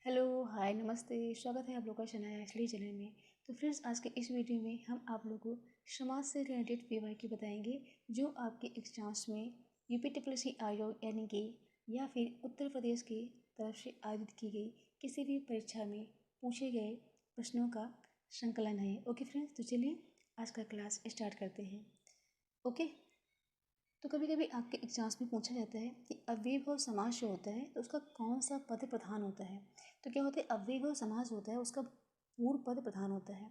Hello, हाय, नमस्ते। स्वागत है आप लोग का शनाया असली चैनल में। तो फ्रेंड्स, आज के इस वीडियो में हम आप लोगों को समाज से रिलेटेड पीवाईक्यू बताएंगे जो आपके एग्जाम्स में यूपीट्रिपलसी आयोग यानी कि या फिर उत्तर प्रदेश की तरफ से आयोजित की गई किसी भी परीक्षा में पूछे गए प्रश्नों का संकलन है। ओके फ्रेंड्स, तो चलिए आज का क्लास स्टार्ट करते हैं। ओके, तो कभी कभी आपके एग्जाम्स में पूछा जाता है कि अव्ययभाव समास जो होता है तो उसका कौन सा पद प्रधान होता है। तो क्या होता है, अव्ययभाव समास होता है उसका पूर्व पद प्रधान होता है,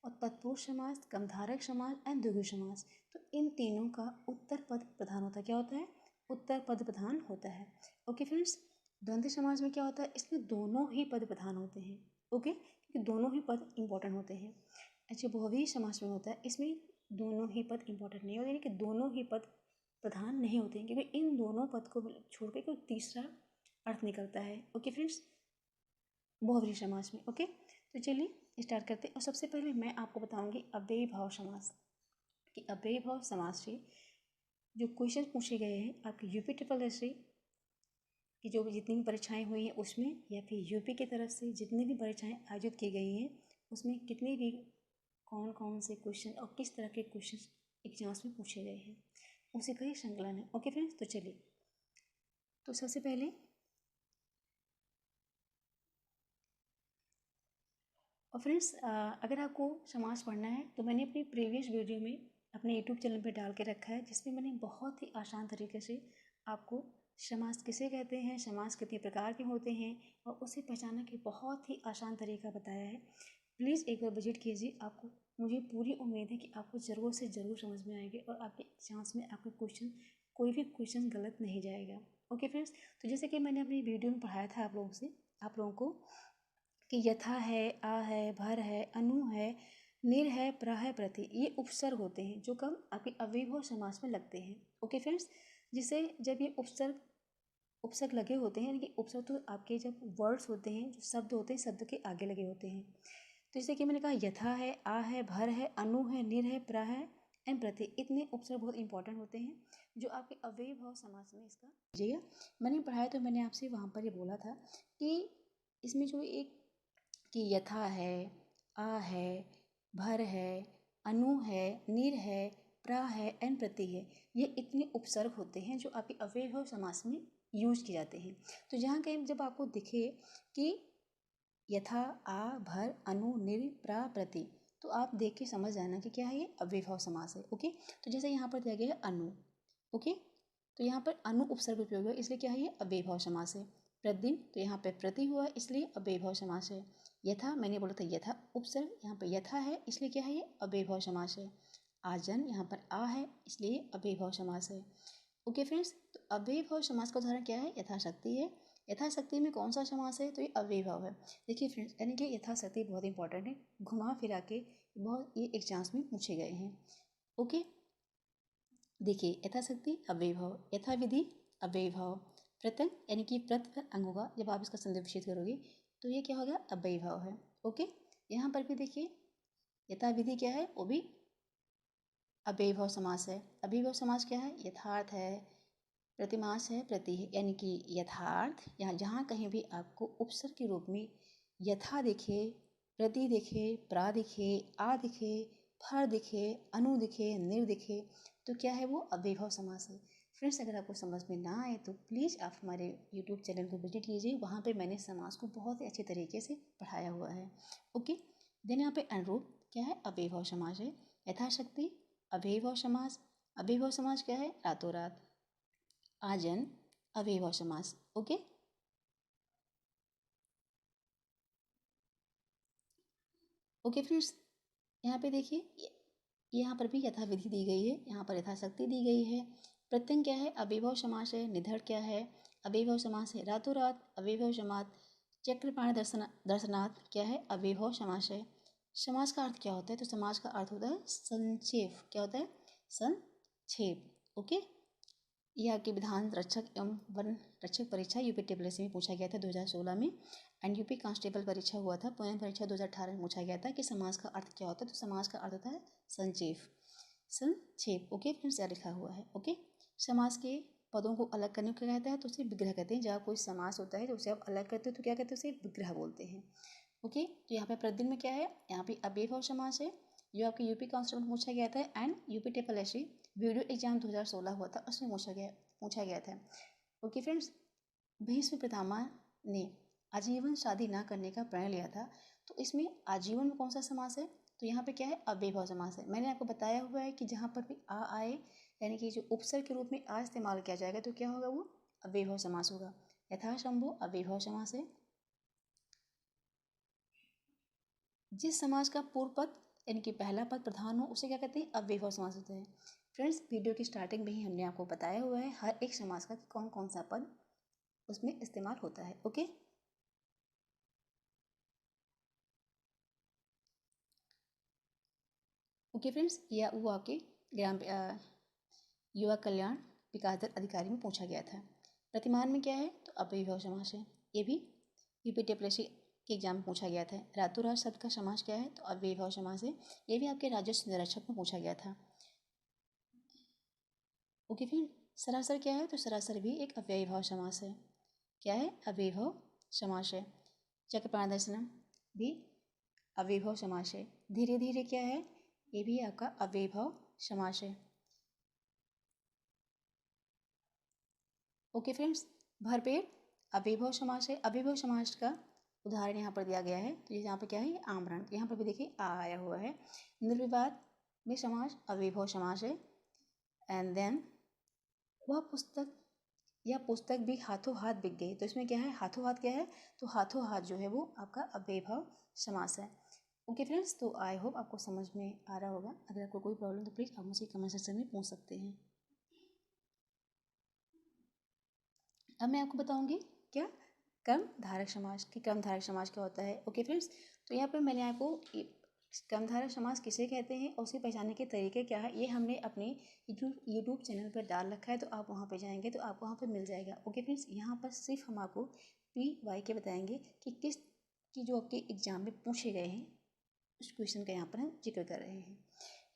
और तत्पुरुष समास, क्रमधारक समास एंड द्विगु समास, तो इन तीनों का उत्तर पद प्रधान होता है। क्या होता है? उत्तर पद प्रधान होता है। ओके फ्रेंड्स, द्वंद्व समास में क्या होता है, इसमें दोनों ही पद प्रधान होते हैं। ओके, क्योंकि दोनों ही पद इंपॉर्टेंट होते हैं। अच्छा, बहुव्रीहि समास में होता है, इसमें दोनों ही पद इंपॉर्टेंट नहीं होते, यानी कि दोनों ही पद प्रधान नहीं होते हैं, क्योंकि इन दोनों पद को छोड़ के कोई तीसरा अर्थ निकलता है। ओके फ्रेंड्स, बहुव्रीहि समास में। ओके, तो चलिए स्टार्ट करते हैं। और सबसे पहले मैं आपको बताऊंगी अव्ययीभाव समास कि अव्ययीभाव समास से जो क्वेश्चन पूछे गए हैं आपके यूपी ट्रिपल एस की जो भी जितनी भी परीक्षाएं हुई हैं उसमें, या फिर यूपी की तरफ से जितनी भी परीक्षाएं आयोजित की गई हैं उसमें कितने भी कौन कौन से क्वेश्चन और किस तरह के क्वेश्चन एग्जाम्स में पूछे गए हैं उसी का ही संकलन है। ओके फ्रेंड्स, तो चलिए, तो सबसे पहले और फ्रेंड्स, अगर आपको समास पढ़ना है तो मैंने अपनी प्रीवियस वीडियो में अपने यूट्यूब चैनल पे डाल के रखा है, जिसमें मैंने बहुत ही आसान तरीके से आपको समास किसे कहते हैं, समास कितने प्रकार के होते हैं और उसे पहचानने के बहुत ही आसान तरीका बताया है। प्लीज़ एक बार विजिट कीजिए, आपको मुझे पूरी उम्मीद है कि आपको ज़रूर से ज़रूर समझ में आएगी और आपके एग्जाम्स में आपके क्वेश्चन कोई भी क्वेश्चन गलत नहीं जाएगा। ओके फ्रेंड्स, तो जैसे कि मैंने अपनी वीडियो में पढ़ाया था आप लोगों को कि यथा है, आ है, भर है, अनु है, निर है, प्र है, प्रति, ये उपसर्ग होते हैं जो कब आपके अव्ययभाव समास में लगते हैं। ओके फ्रेंड्स, जिसे जब ये उपसर्ग लगे होते हैं, यानी कि उपसर्ग तो आपके जब वर्ड्स होते हैं, जो शब्द होते हैं, शब्द के आगे लगे होते हैं। तो जैसे कि मैंने कहा यथा है, आ है, भर है, अनु है, निर है, प्र है एंड प्रति, इतने उपसर्ग बहुत इंपॉर्टेंट होते हैं जो आपके अव्ययभाव समास में इसका लीजिएगा। मैंने पढ़ाया तो मैंने आपसे वहाँ पर ये बोला था कि इसमें जो एक कि यथा है, आ है, भर है, अनु है, निर है, प्रा है एंड प्रति है, ये इतने उपसर्ग होते हैं जो आपके अव्ययभाव समास में यूज किए जाते हैं। तो जहाँ कहीं जब आपको दिखे कि यथा, आ, भर, अनु, निर, प्रा, प्रति, तो आप देख के समझ जाना कि क्या है, ये अव्ययभाव समास है। ओके, तो जैसे यहाँ पर दिया गया है अनु। ओके, तो यहाँ पर अनु उपसर्ग उपयोग हुआ, इसलिए क्या है, ये अव्ययभाव समास है। प्रतिदिन, तो यहाँ पर प्रति हुआ, इसलिए अव्ययभाव समास है। यथा, मैंने बोला था यथा उपसर्ग, यहाँ पर यथा है, इसलिए क्या है, ये अव्ययभाव समास है। आजन, यहाँ पर आ है, इसलिए अव्ययभाव समास है। ओके फ्रेंड्स, तो अव्ययभाव समास का उदाहरण क्या है, यथाशक्ति है। यथाशक्ति में कौन सा समास है, तो ये अव्ययभाव है। देखिए फ्रेंड्स, यानी कि यथाशक्ति बहुत इंपॉर्टेंट है, घुमा फिरा के बहुत ये एग्जाम्स में पूछे गए हैं। ओके, देखिए यथाशक्ति अव्ययभाव, यथाविधि अव्ययभाव, प्रत्यंग यानी कि प्रत अंग होगा, जब आप इसका संधि विच्छेद करोगे तो ये क्या होगा, अव्ययभाव है। ओके, यहाँ पर भी देखिए यथाविधि क्या है, वो भी अव्ययभाव समास है। अव्ययभाव समास क्या है, यथार्थ है, प्रतिमास है, प्रति है, यानी कि यथार्थ, यहाँ जहाँ कहीं भी आपको उपसर्ग के रूप में यथा दिखे, प्रति दिखे, प्रा दिखे, आ दिखे, फर दिखे, अनु दिखे, निर दिखे, तो क्या है, वो अव्ययभाव समास है। फ्रेंड्स, अगर आपको समझ में ना आए तो प्लीज़ आप हमारे यूट्यूब चैनल को विजिट कीजिए, वहाँ पे मैंने समास को बहुत ही अच्छे तरीके से पढ़ाया हुआ है। ओके, देन यहाँ पे अनुरूप क्या है, अव्ययभाव समास है। यथाशक्ति अव्ययभाव समास, अव्ययभाव समास क्या है, रातों रात। आजन अव्ययभाव समास। ओके, ओके फ्रेंड्स, यहाँ पे देखिए यहाँ पर भी यथाविधि दी गई है, यहाँ पर यथाशक्ति दी गई है। प्रत्यंग क्या है, अव्ययभाव समास है। निधड़ क्या है, अव्ययभाव समास है। रातों रात अव्ययभाव समास। चक्रपाण दर्शनार्थ क्या है, अव्ययभाव समास है। समास का अर्थ क्या होता है, तो समास का अर्थ होता है संक्षेप। क्या होता है, संक्षेप। ओके, ये आपके विधान रक्षक एवं वन रक्षक परीक्षा यूपी टिप्पणी में पूछा गया था 2016 में, एंड यूपी कांस्टेबल परीक्षा हुआ था, पुणे परीक्षा 2018 में पूछा गया था कि समास का अर्थ क्या होता है, तो समास का अर्थ होता है संक्षेप, संक्षेप। ओके फ्रेंड्स, क्या लिखा हुआ है। ओके, समास के पदों को अलग करने को क्या कहता है, तो उसे विग्रह कहते हैं। जब कोई समास होता है तो उसे आप अलग करते हो तो क्या कहते हैं, उसे विग्रह बोलते हैं। ओके, तो यहाँ पे प्रतिदिन में क्या है, यहाँ पे अव्ययभाव समास है जो आपके यूपी कांस्टेबल पूछा गया था and UP triple SC video exam 2016 हुआ था, उसमें पूछा गया था। ओके फ्रेंड्स, भीष्म पितामह ने आजीवन शादी ना करने का प्रण लिया था, तो इसमें आजीवन में कौन सा समास है, तो यहाँ पे क्या है, अव्ययभाव समास है। मैंने आपको बताया हुआ है कि जहाँ पर भी आ आए यानी कि जो उपसर्ग के रूप में आ इस्तेमाल किया जाएगा तो क्या होगा, वो अव्ययभाव समास होगा। यथासंभव अव्ययभाव समास है। जिस समास का पूर्व पद यानी कि पहला पद प्रधान हो उसे क्या कहते हैं, अव्ययभाव समास होता है। फ्रेंड्स, वीडियो की स्टार्टिंग में ही हमने आपको बताया हुआ है हर एक समास का कौन कौन सा पद उसमें इस्तेमाल होता है। ओके, ओके फ्रेंड्स, यह वो आपके ग्राम युवा कल्याण विकास दर अधिकारी में पूछा गया था। प्रतिमान में क्या है, तो अव्ययभाव समास है। ये भी यूपीटीएससी के एग्जाम में पूछा गया था। रातों रात शब्द का समास क्या है, तो अव्ययभाव समास है। ये भी आपके राजस्व निरीक्षक में पूछा गया था। ओके फिर सरासर क्या है, तो सरासर भी एक अव्ययभाव समास है। क्या है, अव्ययभाव समास है। चक्रपाण दर्शनम भी अव्ययभाव समास है। धीरे धीरे क्या है, ये भी आपका अव्ययभाव समास है। ओके फ्रेंड्स, भरपेट अव्ययभाव समास है। अव्ययभाव समास का उदाहरण यहाँ पर दिया गया है, तो यहाँ पर क्या है, आमरण। यहाँ पर भी देखिए आ आया हुआ है। निर्विवाद में समास अव्ययभाव समास है। एंड देन वह पुस्तक भी हाथों हाथ बिक गई, तो इसमें क्या है, हाथों हाथ क्या है, तो हाथों हाथ जो है वो आपका अव्ययभाव समास है। ओके फ्रेंड्स, तो आई होप आपको समझ में आ रहा होगा। अगर आपको कोई प्रॉब्लम तो प्लीज़ आप मुझसे कमेंट सेक्शन में पूछ सकते हैं। अब मैं आपको बताऊंगी क्या, क्रमधारक समास की क्रमधारक समास क्या होता है। ओके फ्रेंड्स, तो यहाँ पर मैंने आपको क्रमधारक समास किसे कहते हैं और उसे पहचानने के तरीके क्या है, ये हमने अपने यूट्यूब चैनल पर डाल रखा है, तो आप वहाँ पे जाएंगे तो आपको वहाँ पे मिल जाएगा। ओके फ्रेंड्स, यहाँ पर सिर्फ हम आपको PYK बताएंगे कि किस की जो आपके एग्जाम में पूछे गए हैं उस क्वेश्चन का यहाँ पर हम जिक्र कर रहे हैं।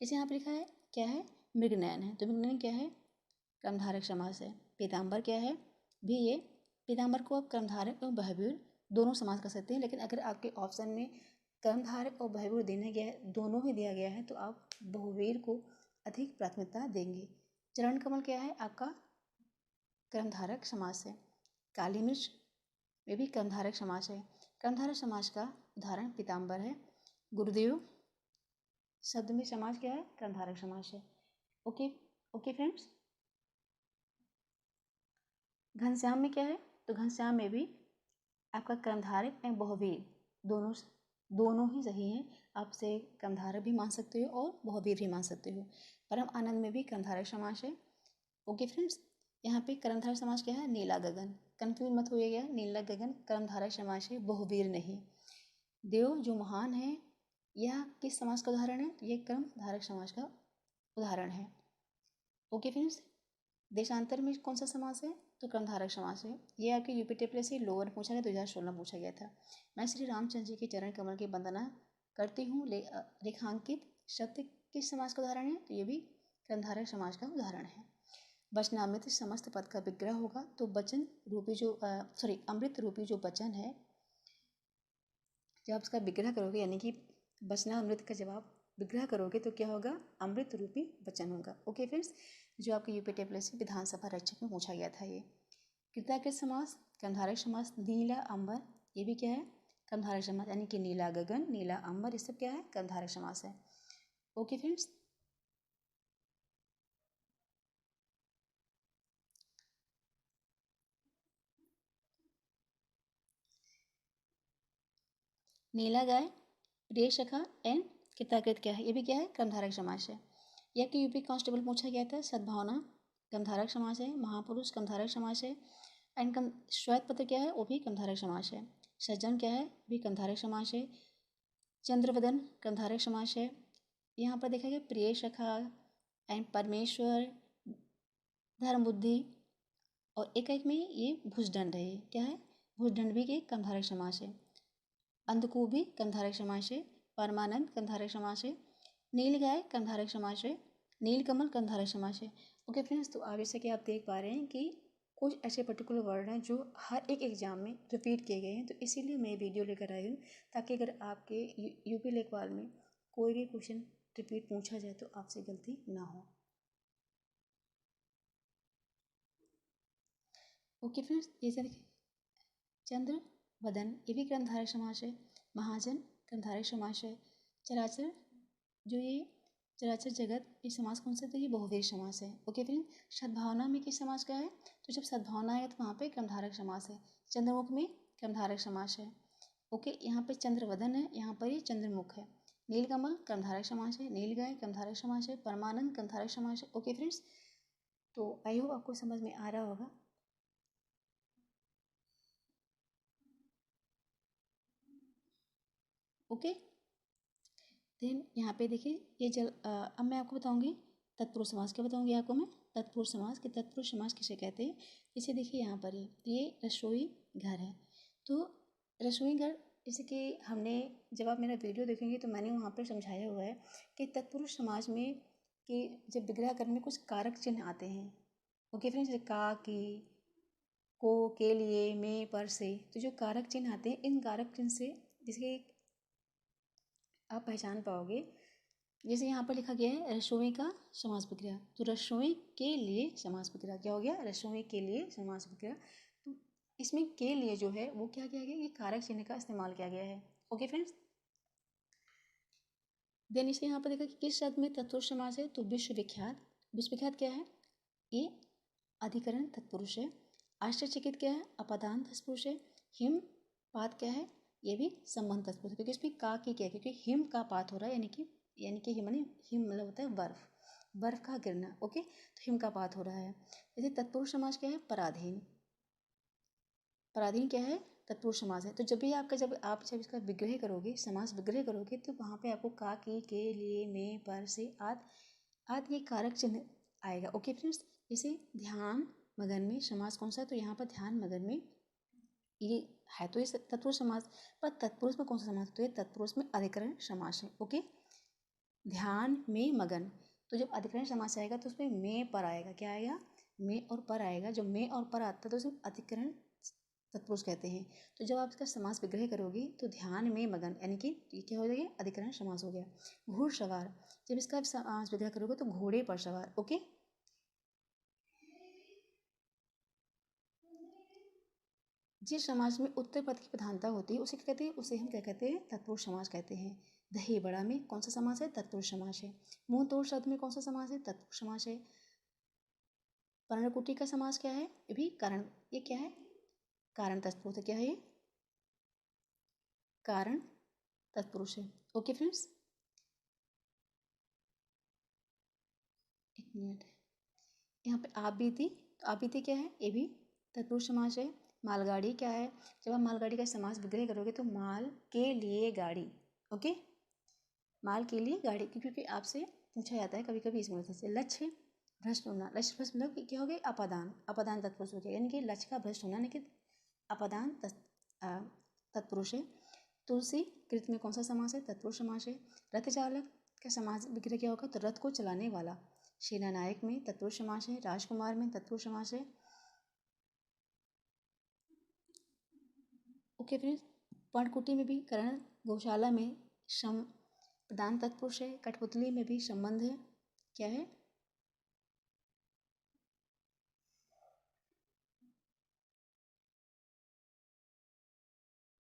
जैसे यहाँ पर लिखा है क्या है, मृगनयन है, तो मृगनयन क्या है, क्रमधारक समास है। पीताम्बर क्या है, भी ये पीताम्बर को आप क्रमधारक और बहुव्रीहि दोनों समास कर सकते हैं, लेकिन अगर आपके ऑप्शन में क्रमधारक और बहुव्रीहि देने गया है, दोनों ही दिया गया है, तो आप बहुव्रीहि को अधिक प्राथमिकता देंगे। चरण कमल क्या है, आपका क्रमधारक समास है। काली मिर्च में भी क्रमधारक समास है। क्रमधारक समास का उदाहरण पीताम्बर है। गुरुदेव शब्द में समास क्या है, क्रमधारक समास है। ओके ओके फ्रेंड्स, घनश्याम में क्या है, तो घनश्याम में भी आपका क्रमधारक एवं बहुव्रीहि दोनों ही सही हैं। आप से क्रमधारक भी मान सकते हो और बहुव्रीहि भी मान सकते हो। परम आनंद में भी क्रमधारक समास है। ओके फ्रेंड्स, यहाँ पे क्रमधारक समास क्या है, नीला गगन। कंफ्यूज मत होइएगा, नीला गगन क्रमधारक समास है, बहुव्रीहि नहीं। देव जो महान है, यह किस समास का उदाहरण है, ये क्रमधारक समास का उदाहरण है। ओके फ्रेंड्स, देशांतर में कौन सा समास है, तो क्रमधारक समास है। ये आपके यूपीटीएससी लोअर पूछा गया, 2016 पूछा गया था। मैं श्री रामचंद्र जी के चरण कमल की वंदना करती हूँ, रेखांकित शब्द किस समास का उदाहरण है, तो ये भी क्रमधारक समास का उदाहरण है। वचनामृत समस्त पद का विग्रह होगा, तो वचन रूपी जो अमृत रूपी जो वचन है, जब आप उसका विग्रह करोगे यानी कि वचनामृत का जवाब विग्रह करोगे तो क्या होगा, अमृत रूपी वचन होगा। ओके फ्रेंड्स, जो आपके यूपीटीएससी विधानसभा रक्षक में पूछा गया था। ये कृतज्ञ समास क्रमधारक समास। नीला अंबर, ये भी क्या है, क्रमधारक समास, यानी कि नीला गगन, नीला अंबर, ये सब क्या है, क्रमधारक समास है। ओके फ्रेंड्स, नीला गाय, प्रिय सखा एंड कृतज्ञ क्या है, ये भी क्या है, क्रमधारक समास है। यह कि यूपी कांस्टेबल पूछा गया था। सद्भावना क्रमधारक समास है। महापुरुष क्रमधारक समास है। एंड श्वेत पत्र क्या है, वो भी क्रमधारक समास है। सज्जन क्या है, भी क्रमधारक समास है। चंद्रवदन क्रमधारक समास है। यहाँ पर देखा गया प्रिय सखा एंड परमेश्वर, धर्म बुद्धि, और एक एक में ये भुजदंड है, क्या है, भुजदंड भी के क्रमधारक समास है। अंधकूपी क्रमधारक समास है। परमानंद क्रमधारक समास है। नील गाय क्रमधारक समास है। नीलकमल क्रमधारक समास है। ओके फ्रेंड्स, तो अब जैसे कि आप देख पा रहे हैं कि कुछ ऐसे पर्टिकुलर वर्ड हैं जो हर एक एग्ज़ाम में रिपीट किए गए हैं, तो इसीलिए मैं वीडियो लेकर आई हूँ, ताकि अगर आपके यूपी लेखपाल में कोई भी क्वेश्चन रिपीट पूछा जाए तो आपसे गलती ना हो। ओके फ्रेंड्स, जैसे देखिए चंद्र वदन, ये भी कर्मधारय समास है। महाजन कर्मधारय समास है। चराचर, जो ये चराचर जगत, ये समास कौन सा है? तो ये बहुव्रीहि समास है। ओके फ्रेंड, सद्भावना में किस समास का है? तो जब सद्भावना है तो वहाँ पे कर्मधारक समास है। चंद्रमुख में कर्मधारक समास है। ओके, यहाँ पे चंद्रवदन है, यहाँ पर ये चंद्रमुख है। नीलकमल कर्मधारक समास है। नीलगाय कर्मधारक समास है। परमानंद कर्मधारक समास है। ओके फ्रेंड्स, तो आई होप आपको समझ में आ रहा होगा। ओके, देन यहाँ पे देखिए ये अब मैं आपको बताऊंगी तत्पुरुष समास। क्या बताऊंगी आपको मैं? तत्पुरुष समास। कि तत्पुरुष समास किसे कहते हैं? जैसे देखिए यहाँ पर ये रसोई घर है, तो रसोई घर, जैसे कि हमने, जब आप मेरा वीडियो देखेंगे तो मैंने वहाँ पर समझाया हुआ है कि तत्पुरुष समास में कि जब विग्रह करने में कुछ कारक चिन्ह आते हैं। ओके फ्रेंड्स, जैसे का, की, को, के लिए, में, पर, से, तो जो कारक चिन्ह आते हैं, इन कारक चिन्ह से जिसके आप पहचान पाओगे। जैसे यहाँ पर लिखा गया है रसोई का समास विग्रह, तो रसोई के लिए समास विग्रह क्या हो गया? रसोई के लिए समास विग्रह। तो इसमें के लिए जो है वो क्या किया गया? ये कारक चिन्ह का इस्तेमाल किया गया है। ओके फ्रेंड्स, देन इसे यहाँ पर देखा कि किस शब्द में तत्पुरुष समास है? तो विश्वविख्यात। विश्वविख्यात क्या है? ये अधिकरण तत्पुरुष है। आश्चर्यचकित क्या है? अपादान तत्पुरुष है। हिमपात क्या है? ये भी संबंध तत्पुरुष है, क्योंकि इसमें का की क्या है? क्योंकि हिम का पात हो रहा है, यानी कि हिम मतलब होता है बर्फ, बर्फ का गिरना। ओके, तो हिम का पात हो रहा है। जैसे तत्पुरुष समास क्या है? पराधीन। पराधीन क्या है? तत्पुरुष समास है। तो जब आप इसका विग्रह करोगे, समास विग्रह करोगे, तो वहाँ पे आपको का, की, के, लिए, में, पर, से, आदि ये कारक चिन्ह आएगा। ओके फ्रेंड्स, जैसे ध्यान मगन में समास कौन सा है? तो यहाँ पर ध्यान मगन में ये है, तो ये तत्पुरुष समास। पर तत्पुरुष में कौन सा समास? तो ये तत्पुरुष में अधिकरण समास है। ओके, ध्यान में मगन, तो जब अधिकरण समास आएगा तो उसमें में पर आएगा। क्या आएगा? में और पर आएगा। जब में और पर आता है तो उसे अधिकरण तत्पुरुष कहते हैं। तो जब आप इसका समास विग्रह करोगे तो ध्यान में मगन, यानी कि ये क्या हो जाएगा? अधिकरण समास हो गया। घुड़सवार, जब इसका समास विग्रह करोगे तो घोड़े पर सवार। ओके, जिस समाज में उत्तर पद की प्रधानता होती है उसे क्या कहते हैं? उसे हम क्या कहते हैं? तत्पुरुष समास कहते हैं। दही बड़ा में कौन सा समास है? तत्पुरुष समास है। मुंह तोड़ शब्द में कौन सा समास है? तत्पुरुष समास है। पर्णकुटी का समास क्या है? ये भी कारण, ये क्या है? कारण तत्पुरुष है। क्या है ये? कारण तत्पुरुष है। ओके फ्रेंड्स, एक मिनट, यहाँ पे आप बीती, तो आप बीती क्या है? ये भी तत्पुरुष समास है। मालगाड़ी क्या है? जब आप मालगाड़ी का समास विग्रह करोगे तो माल के लिए गाड़ी। ओके, माल के लिए गाड़ी, क्योंकि आपसे पूछा जाता है कभी कभी इस मदद से। लक्ष्य भ्रष्ट होना, लक्ष्य भ्रष्ट मतलब कि क्या हो गया? अपादान, अपादान तत्पुरुष हो गया, यानी कि लक्ष्य का भ्रष्ट होना, यानी कि अपादान तत्पुरुष है। तुलसी कृत में कौन सा समास है? तत्पुरुष समास है। रथ चालक का समास विग्रह क्या होगा? तो रथ को चलाने वाला। सेना नायक में तत्पुरुष समास है। राजकुमार में तत्पुरुष समास है। ओके फ्रेंड्स, पर्णकुटी में भी करण, गौशाला में सम प्रधान तत्पुरुष है। कठपुतली में भी संबंध है। क्या है?